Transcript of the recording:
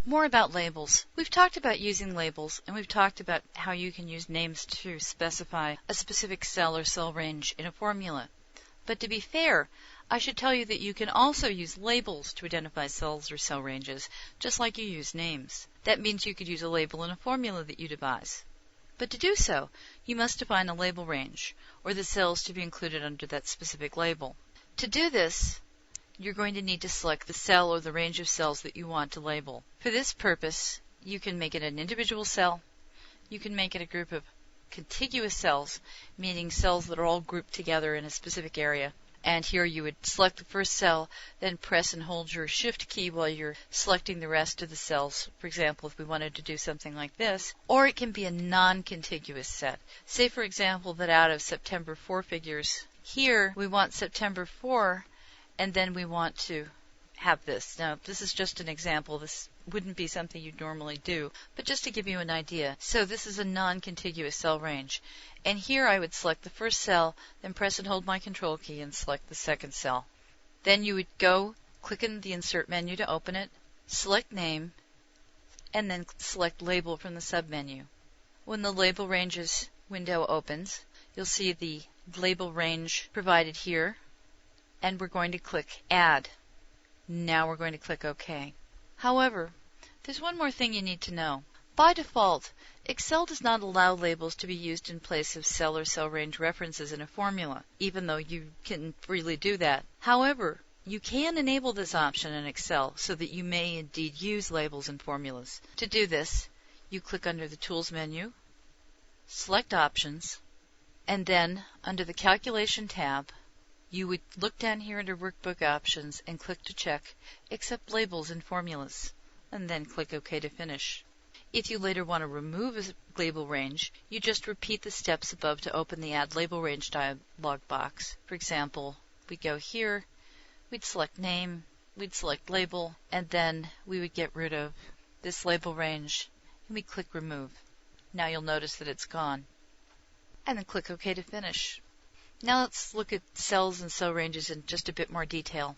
More about labels. We've talked about using labels, and we've talked about how you can use names to specify a specific cell or cell range in a formula. But to be fair, I should tell you that you can also use labels to identify cells or cell ranges, just like you use names. That means you could use a label in a formula that you devise. But to do so, you must define a label range, or the cells to be included under that specific label. To do this, you're going to need to select the cell or the range of cells that you want to label. For this purpose, you can make it an individual cell. You can make it a group of contiguous cells, meaning cells that are all grouped together in a specific area. And here you would select the first cell, then press and hold your Shift key while you're selecting the rest of the cells. For example, if we wanted to do something like this. Or it can be a non-contiguous set. Say, for example, that out of September 4 figures, here we want September 4, and then we want to have this. Now, this is just an example. This wouldn't be something you'd normally do, but just to give you an idea. So this is a non-contiguous cell range. And here I would select the first cell, then press and hold my Control key and select the second cell. Then you would go, click in the Insert menu to open it, select Name, and then select Label from the submenu. When the Label Ranges window opens, you'll see the label range provided here, and we're going to click Add. Now we're going to click OK. However, there's one more thing you need to know. By default, Excel does not allow labels to be used in place of cell or cell range references in a formula, even though you can freely do that. However, you can enable this option in Excel so that you may indeed use labels in formulas. To do this, you click under the Tools menu, select Options, and then under the Calculation tab, you would look down here under Workbook Options and click to check Accept Labels and Formulas, and then click OK to finish. If you later want to remove a label range, you just repeat the steps above to open the Add Label Range dialog box. For example, we'd go here, we'd select Name, we'd select Label, and then we would get rid of this label range, and we'd click Remove. Now you'll notice that it's gone. And then click OK to finish. Now let's look at cells and cell ranges in just a bit more detail.